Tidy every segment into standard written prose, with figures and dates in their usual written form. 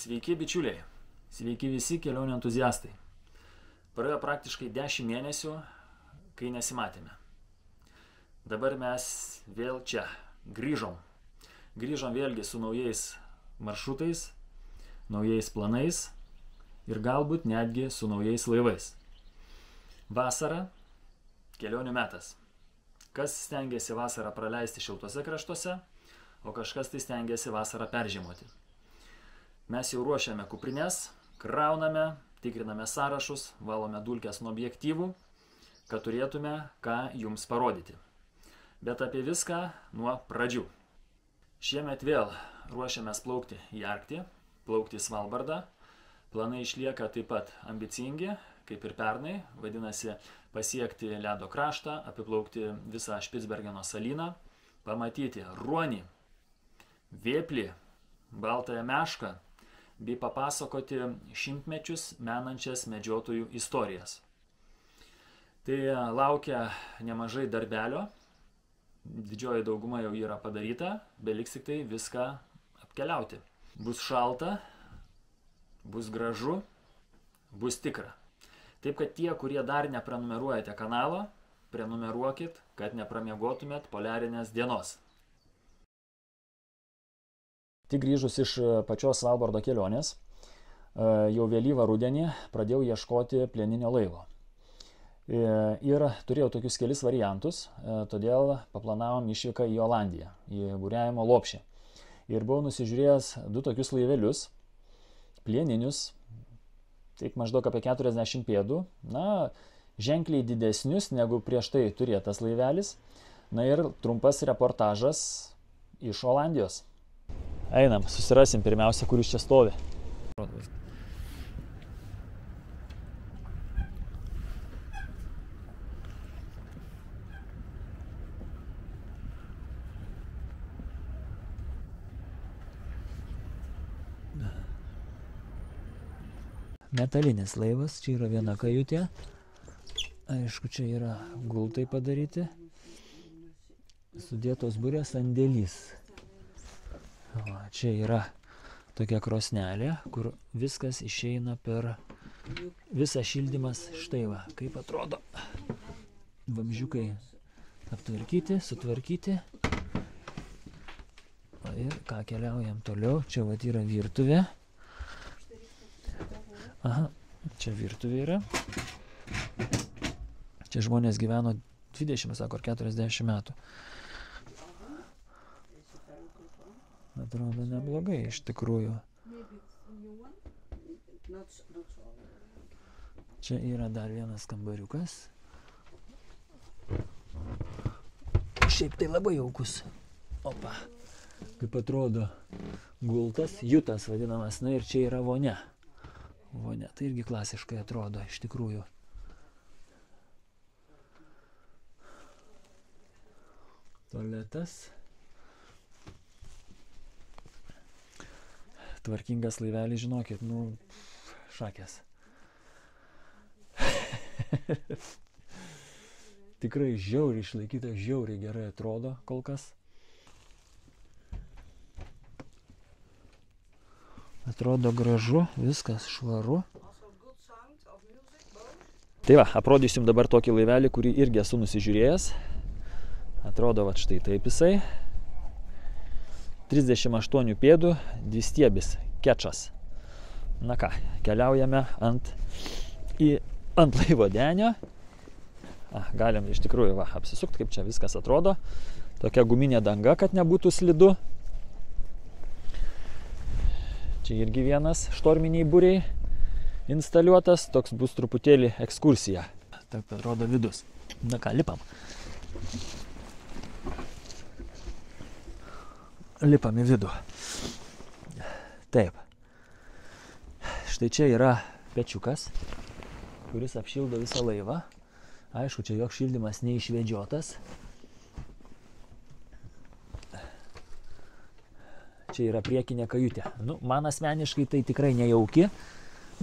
Sveiki bičiuliai, sveiki visi kelionių entuziastai. Praėjo praktiškai 10 mėnesių, kai nesimatėme. Dabar mes vėl čia, grįžom. Grįžom vėlgi su naujais maršrutais, naujais planais ir galbūt netgi su naujais laivais. Vasara, kelionių metas. Kas stengiasi vasarą praleisti šiltuose kraštuose, o kažkas tai stengiasi vasarą peržiemoti. Mes jau ruošiame kuprines, krauname, tikriname sąrašus, valome dulkes nuo objektyvų, kad turėtume ką jums parodyti. Bet apie viską nuo pradžių. Šiemet vėl ruošiamės plaukti į Arktį, plaukti į Svalbardą. Planai išlieka taip pat ambicingi, kaip ir pernai, vadinasi pasiekti ledo kraštą, apiplaukti visą Špicbergeno salyną, pamatyti ruonį, vėplį, baltąją mešką, bei papasakoti šimtmečius menančias medžiotojų istorijas. Tai laukia nemažai darbelio, didžioji dauguma jau yra padaryta, beliks tik tai viską apkeliauti. Bus šalta, bus gražu, bus tikra. Taip kad tie, kurie dar neprenumeruojate kanalo, prenumeruokit, kad nepramiegotumėt poliarinės dienos. Tik grįžus iš pačios Svalbardo kelionės, jau vėlyvą rudenį pradėjau ieškoti plieninio laivo. Ir turėjau tokius kelis variantus, todėl paplanavom išvyką į Olandiją, į buriavimo Lopšį. Ir buvau nusižiūrėjęs 2 tokius laivelius, plieninius, taip maždaug apie 40 pėdų, ženkliai didesnius negu prieš tai turėtas laivelis. Na ir trumpas reportažas iš Olandijos. Einam, susirasim pirmiausia, kur jūs čia stovi. Metalinis laivas, čia yra viena kajutė. Aišku, čia yra gultai padaryti. Sudėtos burės sandėlys. Čia yra tokia krosnelė, kur viskas išeina per visą šildymas. Štai va, kaip atrodo. Vamzdžiukai aptvarkyti, sutvarkyti. Ir ką, keliaujam toliau. Čia va yra virtuvė. Aha, čia virtuvė yra. Čia žmonės gyveno 20, sako, ar 40 metų. Atrodo neblogai iš tikrųjų. Čia yra dar vienas kambariukas. Šiaip tai labai jaukus. Opa. Kaip atrodo gultas, jutas vadinamas. Na ir čia yra vonia. Vonia, tai irgi klasiškai atrodo iš tikrųjų. Tualetas. Tvarkingas laivelis, žinokit, šakės. Tikrai žiauriai išlaikyta, žiauriai gerai atrodo kol kas. Atrodo gražu, viskas švaru. Tai va, aprodysiu jums dabar tokį laivelį, kurį irgi esu nusižiūrėjęs. Atrodo, va štai taip jisai. 38 pėdų, dvistiebis, kečas. Na ką, keliaujame ant laivo denio. Galim iš tikrųjų apsisukti, kaip čia viskas atrodo. Tokia guminė danga, kad nebūtų slidu. Čia irgi vienas štorminiai būriai instaliuotas. Toks bus truputėlį ekskursija. Taip atrodo vidus. Na ką, lipam. Lipam į vidų. Taip. Štai čia yra pečiukas, kuris apšildo visą laivą. Aišku, čia joks šildymas neišvedžiotas. Čia yra priekinė kajutė. Man asmeniškai tai tikrai nejauki,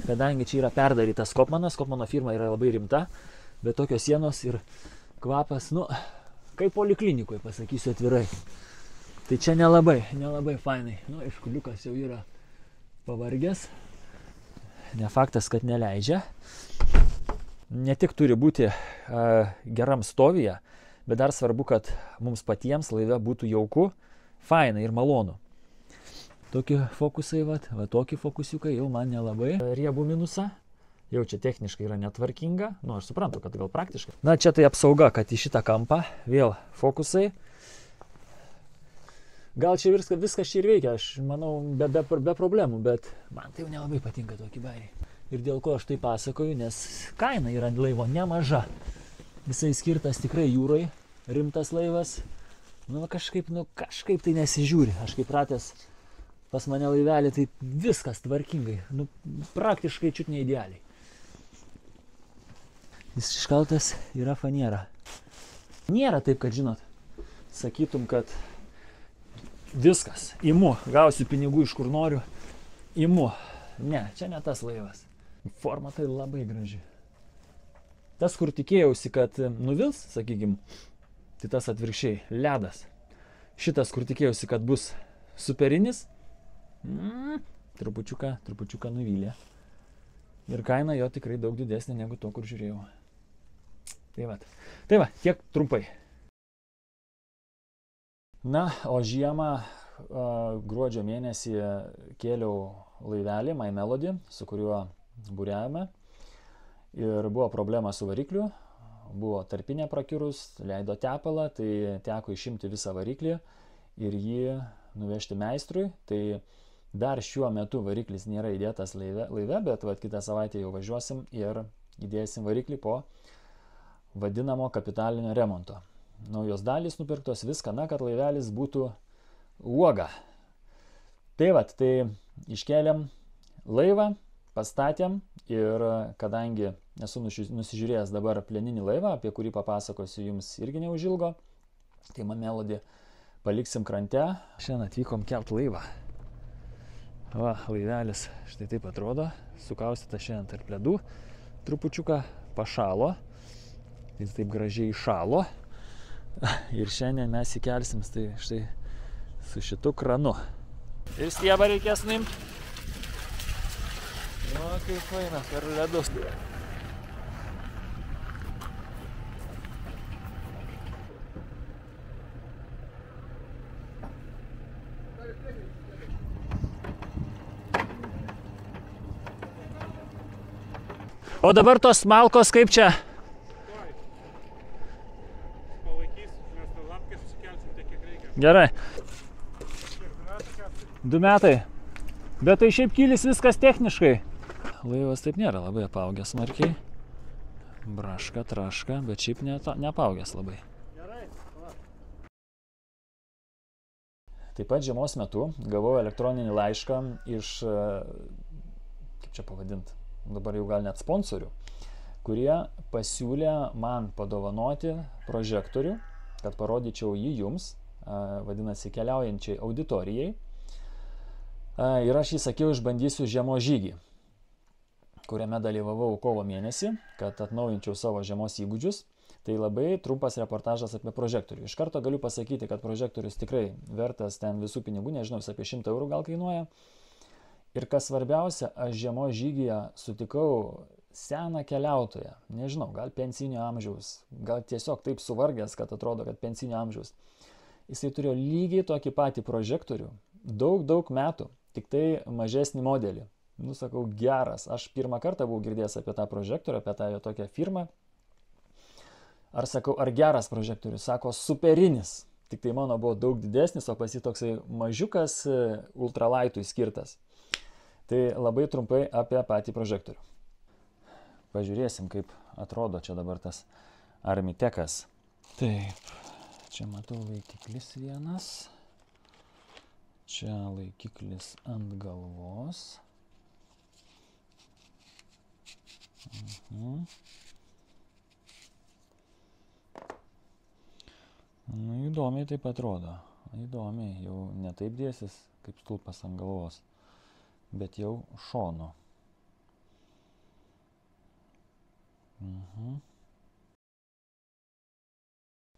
kadangi čia yra perdarytas Kopmanas. Kopmano firma yra labai rimta, bet tokios sienos ir kvapas, kaip poliklinikoje, pasakysiu atvirai. Tai čia nelabai fainai. Aišku, liukas jau yra pavargęs. Ne faktas, kad neleidžia. Ne tik turi būti geram stovyje, bet dar svarbu, kad mums patiems laive būtų jauku, faina ir malonu. Tokie fokusai, va tokį fokusiuką jau man nelabai riebų minusą. Jau čia techniškai yra netvarkinga. Nu, aš suprantu, kad gal praktiškai. Na, čia tai apsauga, kad į šitą kampą vėl fokusai. Gal čia viskas čia ir veikia, aš manau, be problemų, bet man tai jau nelabai patinka tokį bairį. Ir dėl ko aš tai pasakoju, nes kaina yra laivo nemaža. Jisai skirtas tikrai jūrai, rimtas laivas. Nu, kažkaip tai nesižiūri. Aš kaip pratęs pas mane laivelį, tai viskas tvarkingai. Nu, praktiškai čiut neidealiai. Jis iškaltas yra faniera. Nėra taip, kad žinot, sakytum, kad viskas, imu, gausiu pinigų iš kur noriu, imu. Ne, čia ne tas laivas. Forma tai labai graži. Tas, kur tikėjausi, kad nuvils, sakykim, tai tas atvirkščiai, ledas. Šitas, kur tikėjausi, kad bus superinis, trupučiuką nuvylė. Ir kaina jo tikrai daug didesnė negu to, kur žiūrėjau. Tai va, tiek trumpai. Na, o žiemą gruodžio mėnesį kėliau laivelį My Melody, su kuriuo būriavome. Ir buvo problema su varikliu, buvo tarpinė prakirus, leido tepalą, tai teko išimti visą variklį ir jį nuvežti meistrui. Tai dar šiuo metu variklis nėra įdėtas laive, bet kitą savaitę jau važiuosim ir įdėsim variklį po vadinamo kapitalinio remonto. Naujos dalys nupirktos, viską, kad laivelis būtų uoga. Tai iškėlėm laivą, pastatėm ir kadangi esu nusižiūrėjęs dabar pleninį laivą, apie kurį papasakosiu jums irgi neužilgo, tai My Melody paliksim krante. Šiandien atvykom kelt laivą. Va, laivelis štai taip atrodo, sukaustyta šiandien tarp ledų, trupučiuką pašalo, jis taip gražiai šalo ir šiandien mes įkelsim štai su šitu kranu. Ir stiebą reikės nuimti. O, kaip faina, per ledus. O dabar tos malkos kaip čia? Palaikys, mes tą lapkę susikelsim tiek, kiek reikia. Gerai. 2 metai. Bet tai šiaip kylis viskas techniškai. Laivas taip nėra labai apaugęs smarkiai. Braška, traška, bet šiaip neapaugęs labai. Taip pat žiemos metu gavau elektroninį laišką iš, kaip čia pavadint, dabar jau gal net sponsorių, kurie pasiūlė man padovanoti prožektorių, kad parodyčiau jį jums, vadinasi keliaujančiai auditorijai. Ir aš jį sakiau, išbandysiu žiemos žygį, kuriame dalyvavau kovo mėnesį, kad atnaujinčiau savo žiemos įgūdžius. Tai labai trumpas reportažas apie prožektorių. Iš karto galiu pasakyti, kad prožektorius tikrai vertas ten visų pinigų, nežinau, jis apie 100 eurų gal kainuoja. Ir kas svarbiausia, aš žiemos žygyje sutikau seną keliautoją, nežinau, gal pensinio amžiaus, gal tiesiog taip suvargęs, kad atrodo, kad pensinio amžiaus. Jisai turėjo lygiai tokį patį prožektorių, daug metų, tik tai mažesnį modelį. Nu, sakau, geras, aš pirmą kartą buvau girdėjęs apie tą prožektorių, apie tą jo tokią firmą. Ar sakau, ar geras prožektorius? Sako, superinis. Tik tai mano buvo daug didesnis, o pas jį toksai mažiukas ultralaitui skirtas. Tai labai trumpai apie patį prožektorių. Pažiūrėsim, kaip atrodo čia dabar tas Armitekas. Taip, čia matau laikiklis vienas. Čia laikiklis ant galvos. Nu, įdomiai taip atrodo. Įdomiai, jau ne taip dėsis, kaip stulpas ant galvos, bet jau šonu.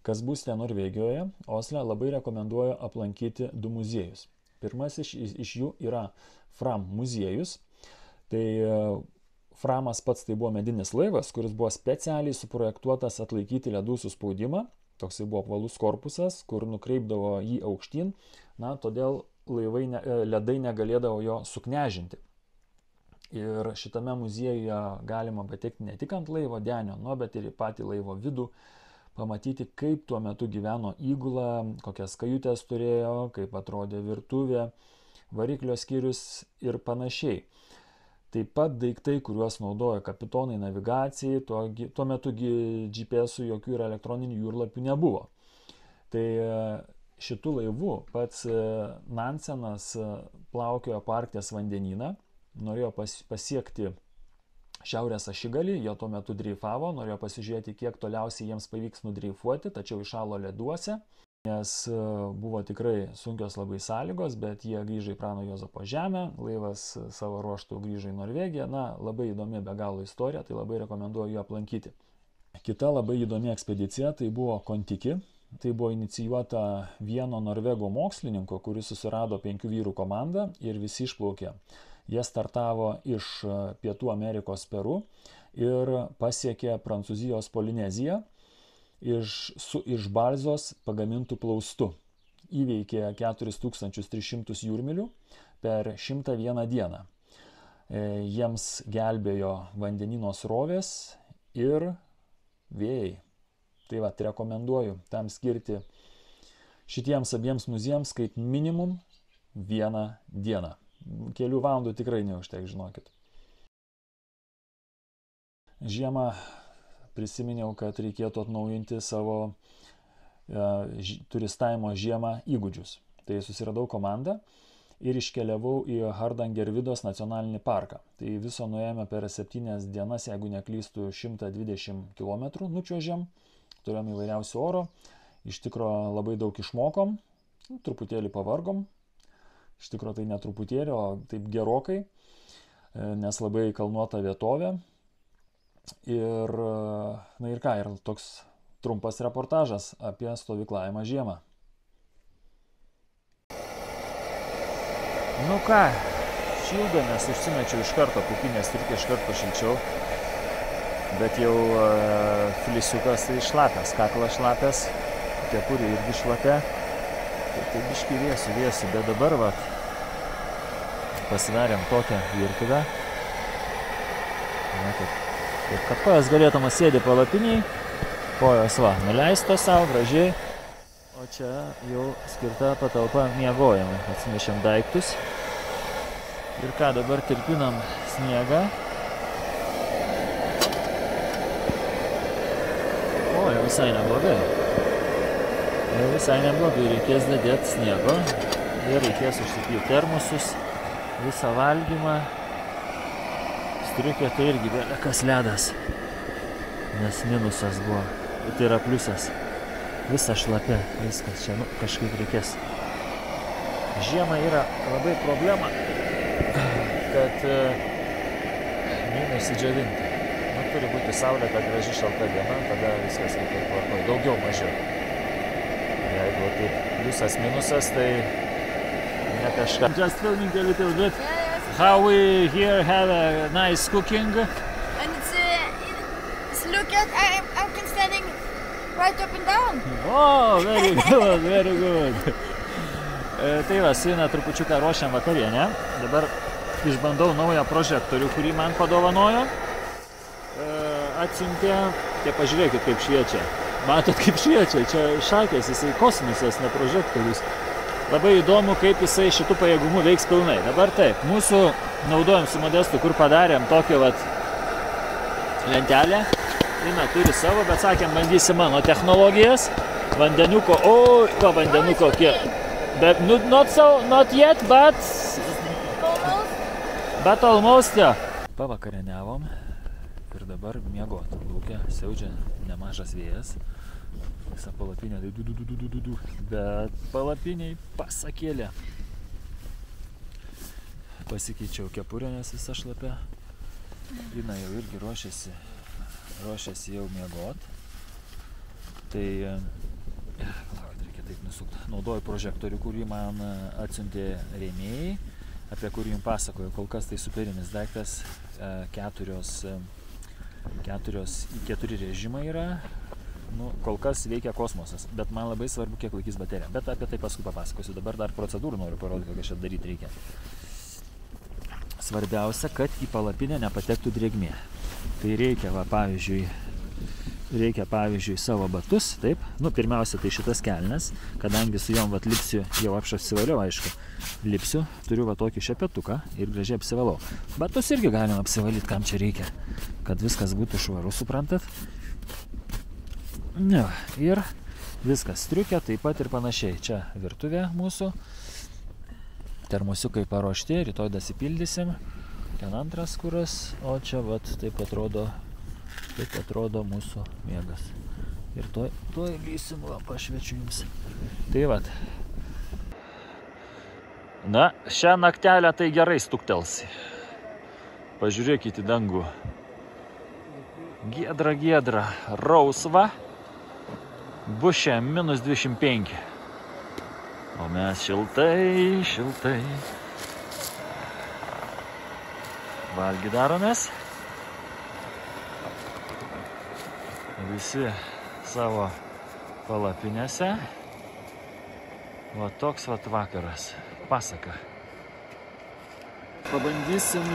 Kas būsite Norvegijoje, Osle, labai rekomenduoju aplankyti 2 muziejus. Pirmasis iš jų yra Fram muziejus. Tai Framas pats tai buvo medinis laivas, kuris buvo specialiai suprojektuotas atlaikyti ledų suspaudimą. Toksai buvo apvalus korpusas, kur nukreipdavo jį aukštyn, todėl ledai negalėdavo jo suknežinti. Ir šitame muziejuje galima patekti ne tik ant laivo denio, bet ir į patį laivo vidų, pamatyti, kaip tuo metu gyveno įgula, kokias kajutės turėjo, kaip atrodė virtuvė, variklio skyrius ir panašiai. Taip pat daiktai, kuriuos naudojo kapitonai navigacijai, tuo metu GPS-ų jokių ir elektroninių jūrlapių nebuvo. Tai šitų laivų pats Nansenas plaukiojo po Arkties vandenyną, norėjo pasiekti šiaurės ašigalį, jie tuo metu dreifavo, norėjo pasižiūrėti, kiek toliausiai jiems pavyks nudreifuoti, tačiau iššalo leduose, nes buvo tikrai sunkios labai sąlygos, bet jie grįžo į Prano Juozapo žemę, laivas savo ruožtu grįžo į Norvegiją, labai įdomi be galo istorija, tai labai rekomenduoju ją aplankyti. Kita labai įdomi ekspedicija tai buvo Kon-Tiki, tai buvo inicijuota vieno norvego mokslininko, kuris susirado 5 vyrų komandą ir visi išplaukė. Jie startavo iš Pietų Amerikos Peru ir pasiekė Prancūzijos Polineziją su iš balzos pagamintų plaustu. Įveikė 4300 jūrmilių per 101 dieną. Jiems gelbėjo vandenyno srovės ir vėjai. Tai rekomenduoju tam skirti šitiems abiems muziejams kaip minimum 1 dieną. Kelių valandų tikrai neužteks, žinokit. Žiemą prisiminiau, kad reikėtų atnaujinti savo turistavimo žiemą įgūdžius. Tai susiradau komandą ir iškeliavau į Hardangervidos nacionalinį parką. Tai viso nuėjome per 7 dienas, jeigu neklystu, 120 km nučiuožėm, turėjom įvairiausių oro. Iš tikro labai daug išmokom, truputėlį pavargom. Iš tikrųjų tai netruputėlį, o taip gerokai, nes labai kalnuota vietovė. Ir toks trumpas reportažas apie stovyklavimą žiemą. Šildomės, užsimečiau iš karto pūkinės striukę, iš karto šilčiau. Bet jau flisiukas tai šlapias, kaklas šlapias, kepurė irgi šlapia. Tai biškį vėsiu, bet dabar pasidarėm tokią virtuvę. Ir kad kojas galėtumas sėdi palapiniai, kojos nuleistos savo gražiai. O čia jau skirta patalpa miegojimui. Atsinešėm daiktus. Ir ką, dabar tirpinam sniegą. O, jau visai neblogai. Reikės dadėti sniego ir reikės užsipilti termosus, visą valgymą. Striukė tai irgi belekas ledas, nes minusas buvo, tai yra pliusas. Visa šlapia, viskas čia kažkaip reikės. Žiemą yra labai problema, kad nenusidžiovinti. Turi būti saulėta, graži šalta diena, tada viskas kaip ir tvarkoj, daugiau mažiau. Jeigu taip pliusas minusas, tai ne kažką. Just filming a little bit. How we here have a nice cooking. And it's look at I'm standing right up and down. Oh, very good. Tai Sina trupučiuką ruošiam vakarienę. Dabar išbandau naują prožektorių, kurį man padovanojo. Atsiuntė, tai pažiūrėkit, kaip šviečia. Matot, kaip šviečia, čia šakės, jisai kosmisas, ne prožektorius. Labai įdomu, kaip jisai šitų pajėgumų veiks pilnai. Dabar taip, mūsų naudojam su Modestu, kur padarėm tokią lentelę. Ina turi savo, bet sakėm, bandysim mano technologijas. Vandeniuko, vandenuko kiek. But not yet, but almost, yeah. Pavakarieniavom ir dabar miegot. Lauke siaučia nemažas vėjas. Visa palapinė, bet palapiniai pasakėlė. Pasikeičiau kepurę, nes visa šlapia. Ina jau irgi ruošiasi jau miegot. Tai, reikia taip nusukti. Naudoju prožektorių, kurį man atsiuntė rėmėjai, apie kurį jums pasakoju. Kol kas tai superinis daiktas, 4 režimai yra. Nu, kol kas veikia kosmosas, bet man labai svarbu, kiek laikys baterija. Bet apie tai paskui papasakosiu. Dabar dar procedūrų noriu parodyti, kokią čia daryti reikia. Svarbiausia, kad į palapinę nepatektų drėgmė. Tai reikia, pavyzdžiui, savo batus, taip. Nu, pirmiausia, tai šitas kelnes, kadangi su jom lipsiu, jau aš apsivaliau, aišku, lipsiu, turiu tokį šepetuką ir gražiai apsivalau. Batus irgi galima apsivalyti, kam čia reikia, kad viskas būtų švaru, suprantat. Ne, ir viskas striukė, taip pat ir panašiai. Čia virtuvė mūsų. Termosiukai paruošti, rytoj dasipildysim. Ten antras kuras, o čia taip atrodo mūsų miegas. Ir tuoj lysim, pašvečiu jums. Tai Na, šią naktelę tai gerai stuktelsi. Pažiūrėkite į dangų. Giedra, rausva. Bus čia -25. O mes šiltai. Valgy daromės. Visi savo palapinėse. Toks vakaras. Pasaka. Pabandysim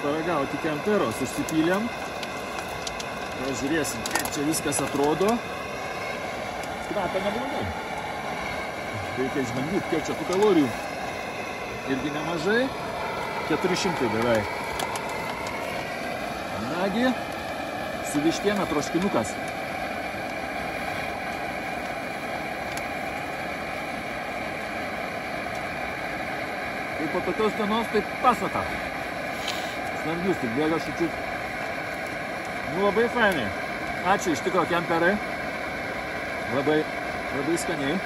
paragauti kemperos. Užsipylėm. Žiūrėsim, kaip čia viskas atrodo. Kvepia neblogai. Reikia išbandyti, kiek čia tų kalorijų. Irgi nemažai. 400 beveik. Nagi, su vištiena troškinukas. Tai po tokios dienos tai pasaka. Snargius, tik bėga šičiut. Nu, labai fainai. Ačiū iš tikro kemperai. Labai skaniai.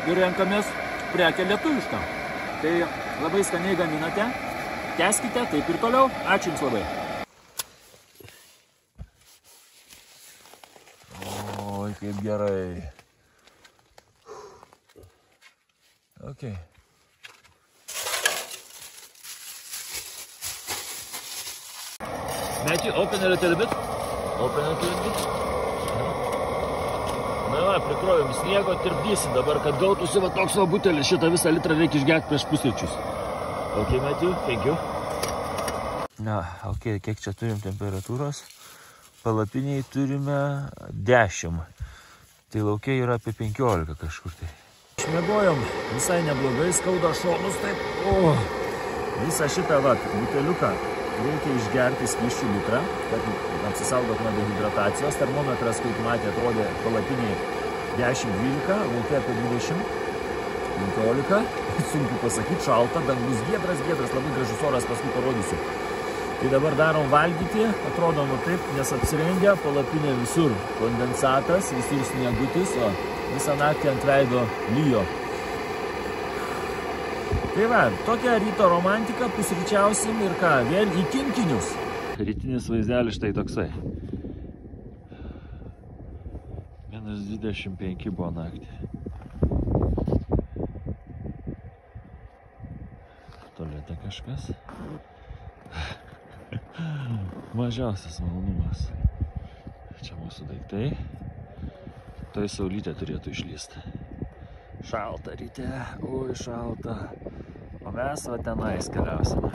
Ir renkamės prekę lietuvišką. Tai labai skaniai gaminate. Tęskite taip ir toliau. Ačiū jums labai. Oi, kaip gerai. Okay. Matthew, open it a little bit. Na, prikrovėm sniego, tirpdysim dabar, kad gautųsi toks butelis. Šitą visą litrą reikia išgerti prieš pusryčius. Ok, Matthew, thank you. Na, ok, kiek čia turim temperatūros? Palapiniai turime 10. Tai laukiai yra apie 15 kažkur tai. Išmiegojom visai neblogai, skauda šonus taip. Visą šitą buteliuką reikia išgerti skysčių litrą, kad apsisaugot nuo dehidratacijos. Termometras, kaip matė, atrodė palapiniai 10-12, laukia apie 20-15. Sunku pasakyti, šalta, dangus giedras, labai gražus oras, paskui parodysiu. Tai dabar darom valgyti, atrodom taip, nes apsirengę, palapinė visur kondensatas, visur sniegutis, o visą naktį ant veido lyjo. Tai tokia ryto romantika, pusryčiausim ir ką, vėl į kinkinius. Rytinis vaizdelis štai toksai. -25 buvo naktį. Tualete kažkas. Mažiausias malonumas. Čia mūsų daiktai. Toj saulytė turėtų išlysti. Šalta ryte, oi šalta. O mes tenais keliausime.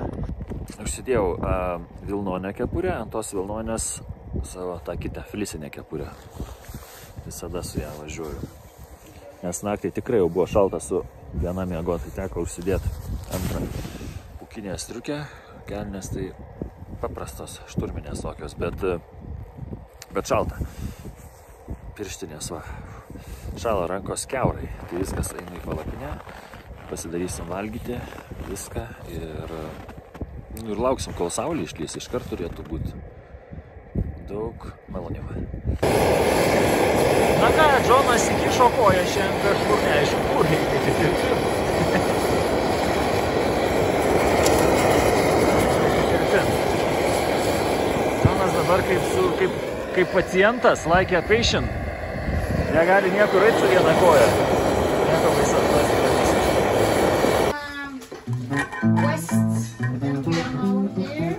Užsidėjau vilnonę kepurę, ant tos vilnonės savo tą kitą flisinę kepurę. Visada su ją važiuoju. Nes naktį tikrai jau buvo šalta su viena miego, tai teko užsidėti antrą pukinę striukę. Kelnės tai paprastos, šturminės tokios, bet šalta. Pirštinės šala rankos kiaurai. Tai viskas einu į palapinę, pasidarysim valgyti viską ir lauksim, kol saulė išlys. Iškart turėtų būti daug maloniau. Na ką, Džonas įkišo koją šiandien kažkur, neaišku, kur reikia. Džonas dabar kaip pacientas, like a patient. Negali niekur eiti su viena koja. Nieko baisaus. West and down here.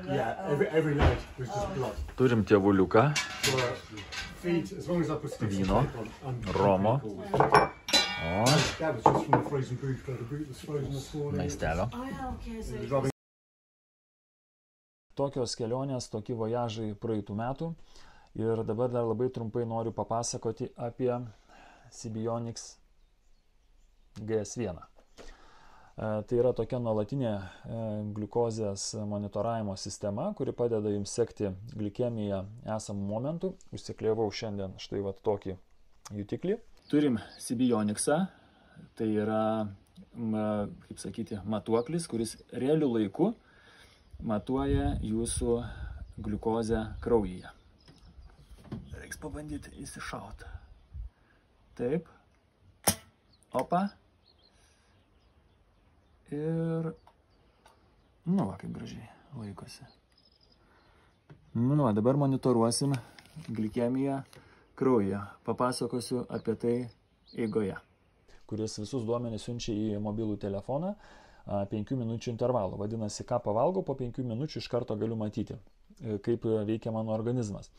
Yeah, every night was just blood. Turim tėvuliuką, Feet, as long as I put sticks Vino, of tape on. Romo. O, That was just from the frozen boot, the boot was frozen this morning. maistelio. Oh, yeah, okay, so It was rubbing. Tokios kelionės, tokie vojažai praeitų metų. Ir dabar dar labai trumpai noriu papasakoti apie Sibionics GS1. Tai yra tokia nuolatinė gliukozės monitoravimo sistema, kuri padeda jums sekti glikemiją esamų momentų. Užsikliavau šiandien štai vat tokį jutiklį. Turim Sibionicsą, tai yra, kaip sakyti, matuoklis, kuris realiu laiku matuoja jūsų gliukozę kraujyje. Reiks pabandyti įsišauti. Taip. Opa. Ir, nu va, kaip gražiai laikosi. Nu va, dabar monitoruosim glikemiją kraujyje. Papasakosiu apie tai eigoje. Kuris visus duomenis siunčia į mobilų telefoną 5 minučių intervalų. Vadinasi, ką pavalgau, po 5 minučių iš karto galiu matyti, kaip veikia mano organizmas.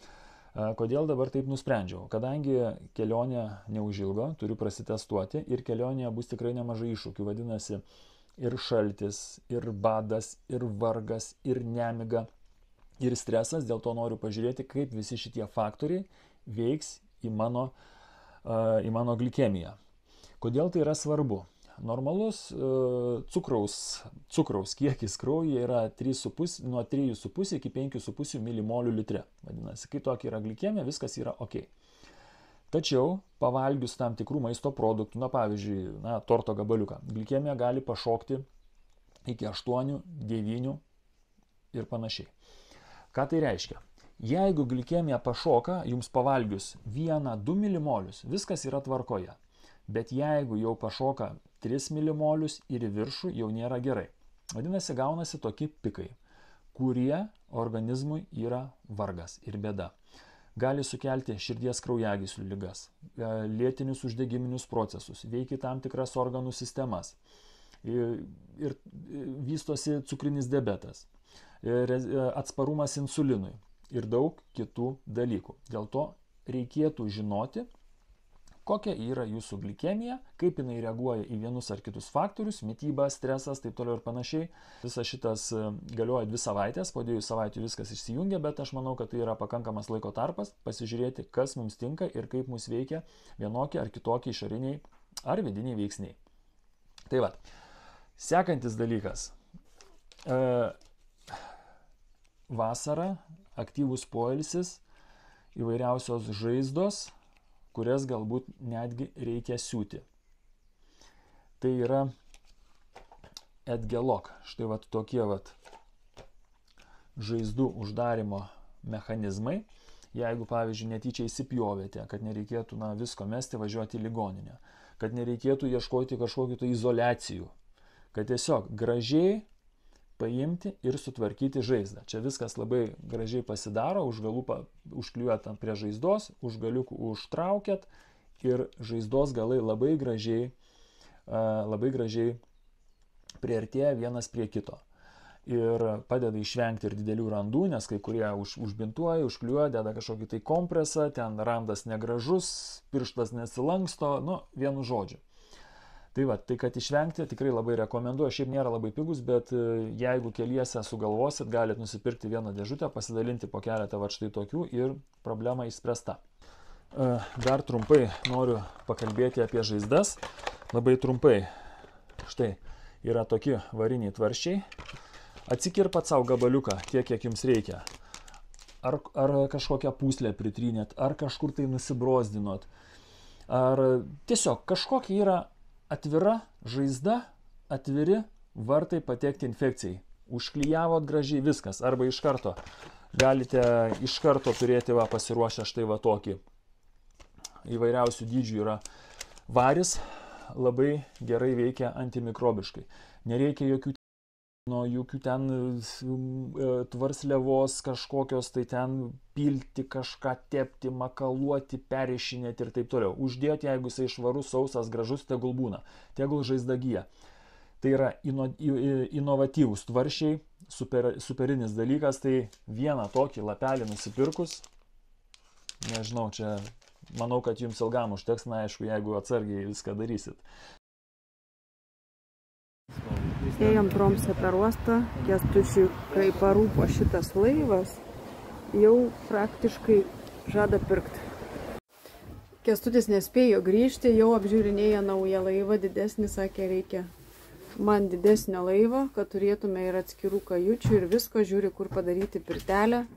Kodėl dabar taip nusprendžiau? Kadangi kelionė neužilgo, turiu prasitestuoti ir kelionėje bus tikrai nemažai iššūkių. Vadinasi, ir šaltis, ir badas, ir vargas, ir nemiga, ir stresas. Dėl to noriu pažiūrėti, kaip visi šitie faktoriai veiks į mano glikemiją. Kodėl tai yra svarbu? Normalus cukraus kiekis kraujyje yra nuo 3,5 iki 5,5 milimolių litre. Vadinasi, kai tokia yra glikemija, viskas yra ok. Tačiau pavalgius tam tikrų maisto produktų, pavyzdžiui, torto gabaliuką, glikemija gali pašokti iki 8, 9 ir panašiai. Ką tai reiškia? Jeigu glikemija pašoka, jums pavalgius 1-2 milimolius, viskas yra tvarkoje. Bet jeigu jau pašoka 3 milimolius ir į viršų, jau nėra gerai. Vadinasi, gaunasi tokie pikai, kurie organizmui yra vargas ir bėda. Gali sukelti širdies kraujagyslių ligas, lėtinius uždegiminius procesus, veikia tam tikras organų sistemas ir vystosi cukrinis diabetas, atsparumas insulinui ir daug kitų dalykų. Dėl to reikėtų žinoti, kokia yra jūsų glikemija, kaip jinai reaguoja į vienus ar kitus faktorius, mityba, stresas, taip toliau ir panašiai. Visas šitas galioja 2 savaitės, po 2 savaičių viskas išsijungia, bet aš manau, kad tai yra pakankamas laiko tarpas pasižiūrėti, kas mums tinka ir kaip mus veikia vienokie ar kitokie išoriniai ar vidiniai veiksniai. Tai va, sekantis dalykas. Vasara, aktyvus poilsis, įvairiausios žaizdos, kurias galbūt netgi reikia siūti. Tai yra Edgelok. Štai vat tokie vat žaizdų uždarimo mechanizmai. Jeigu, pavyzdžiui, netyčia įsipjovėte, kad nereikėtų visko mesti, važiuoti į ligoninę, kad nereikėtų ieškoti kažkokių tai izoliacijų, kad tiesiog gražiai paimti ir sutvarkyti žaizdą. Čia viskas labai gražiai pasidaro, už galų užkliuojat prie žaizdos, už galiukų užtraukėt ir žaizdos galai labai gražiai priartėja vienas prie kito. Ir padeda išvengti ir didelių randų, nes kai kurie užbintuoja, užkliuoja, deda kažkokį tai kompresą, ten randas negražus, pirštas nesilanksto, vienu žodžiu. Tai va, tai kad išvengti tikrai labai rekomenduoju, šiaip nėra labai pigus, bet jeigu keliese sugalvosit, galite nusipirkti vieną dėžutę, pasidalinti po keletą va štai tokių ir problema išspręsta. Dar trumpai noriu pakalbėti apie žaizdas. Labai trumpai, štai yra tokie variniai tvarščiai. Atsikirpat savo gabaliuką tiek, kiek jums reikia. Ar kažkokią pūslę pritrynėt, ar kažkur tai nusibrozdinot, ar tiesiog kažkokia yra atvira žaizda, atviri vartai patekti infekcijai. Užklijavot gražiai viskas. Arba iš karto galite turėti pasiruošę štai tokį. Įvairiausių dydžių yra varis, labai gerai veikia antimikrobiškai. Nereikia jokių Nuo jokių ten tvarsliavos kažkokios, tai ten pilti kažką, tepti, makaluoti, perrišinėti ir taip toliau. Uždėti, jeigu jisai švarus, sausas, gražus, tegul būna, tegul žaizda gyja. Tai yra inovatyvūs tvaršiai, superinis dalykas, tai vieną tokį lapelį nusipirkus, nežinau, čia manau, kad jums ilgam užteks, na aišku, jeigu atsargiai viską darysit. Ėjom Tromsė per uostą, Kęstučiui, kai parūpo šitas laivas, jau praktiškai žada pirkti. Kęstutis nespėjo grįžti, jau apžiūrinėja naują laivą, didesnį, sakė, reikia man didesnio laivo, kad turėtume ir atskirų kajučių ir visko, žiūri, kur padaryti pirtelę.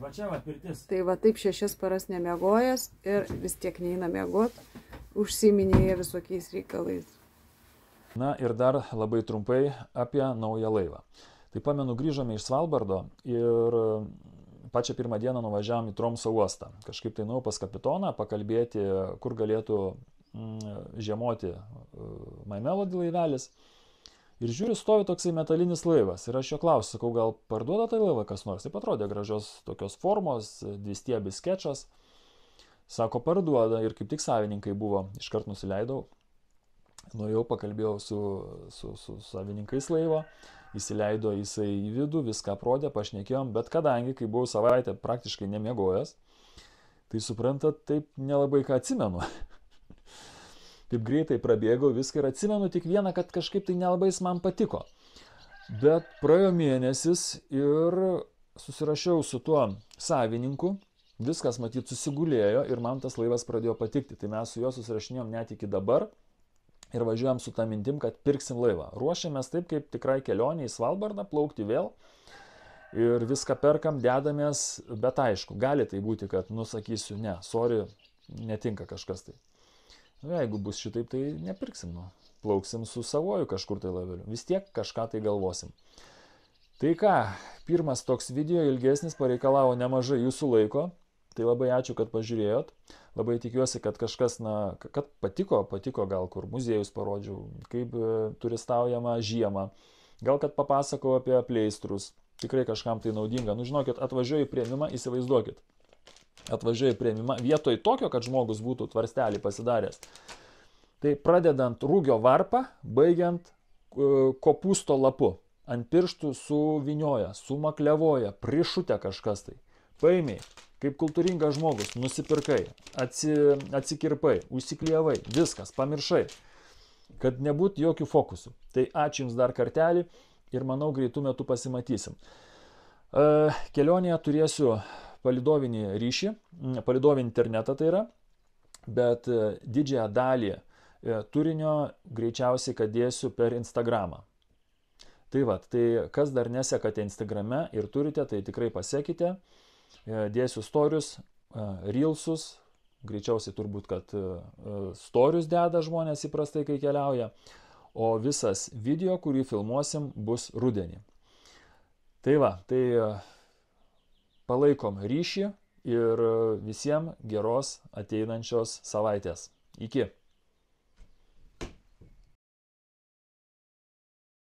Va čia va pirtis. Tai va taip 6 paras nemiegojęs ir vis tiek neina miegot, užsiiminėja visokiais reikalais. Na ir dar labai trumpai apie naują laivą. Tai pamenu, grįžome iš Svalbardo ir pačią pirmą dieną nuvažiavom į Tromso uostą. Kažkaip tai nuėjau pas kapitoną pakalbėti, kur galėtų žiemoti My Melody laivelis. Ir žiūriu, stovi toksai metalinis laivas. Ir aš jo klausiu, sakau, gal parduoda tai laivą kas nors? Taip atrodė gražios tokios formos, dvistiebis skečas. Sako, parduoda. Ir kaip tik savininkai buvo, iškart nusileidau. Nuėjau, pakalbėjau su savininkais laivo, įsileido jisai į vidų, viską aprodė, pašnekėjom, bet kadangi, kai buvau savaitę praktiškai nemiegojęs, tai suprantat, taip nelabai ką atsimenu. Taip greitai prabėgau viską ir atsimenu tik vieną, kad kažkaip tai nelabai jis man patiko. Bet praėjo mėnesis ir susirašiau su tuo savininku, viskas matyt susigulėjo ir man tas laivas pradėjo patikti. Tai mes su juo susirašinėjom net iki dabar. Ir važiuojam su tą mintim, kad pirksim laivą. Ruošiamės taip, kaip tikrai kelionė į Svalbardą, plaukti vėl. Ir viską perkam, dedamės, bet aišku, gali tai būti, kad nusakysiu, ne, sorry, netinka kažkas tai. Nu, jeigu bus šitaip, tai nepirksim, nu. Plauksim su savoju kažkur tai laiveliu. Vis tiek kažką tai galvosim. Tai ką, pirmas toks video ilgesnis pareikalavo nemažai jūsų laiko. Tai labai ačiū, kad pažiūrėjot. Labai tikiuosi, kad kažkas, na, kad patiko gal kur muziejus parodžiau, kaip turistaujama žiemą. Gal kad papasakau apie pleistrus. Tikrai kažkam tai naudinga. Nu, žinokit, atvažiuoju į priėmimą, įsivaizduokit. Atvažiuoju į priėmimą vietoj tokio, kad žmogus būtų tvarstelį pasidaręs. Tai pradedant rūgio varpą, baigiant kopūsto lapu. Ant pirštų suvinioja, sumaklevoja, prišutė kažkas tai. Paimiai. Kaip kultūringas žmogus, nusipirkai, atsikirpai, užsiklijavai, viskas, pamiršai, kad nebūtų jokių fokusų. Tai ačiū Jums dar kartelį ir manau greitų metų pasimatysim. Kelionėje turėsiu palidovinį ryšį, palidovinį internetą tai yra, bet didžiąją dalį turinio greičiausiai kad dėsiu per Instagramą. Tai va, tai kas dar nesekate Instagrame ir turite, tai tikrai pasekite. Dėsiu storius, reelsus, greičiausiai turbūt, kad storius deda žmonės įprastai, kai keliauja, o visas video, kurį filmuosim, bus rudenį. Tai va, tai palaikom ryšį ir visiems geros ateinančios savaitės. Iki.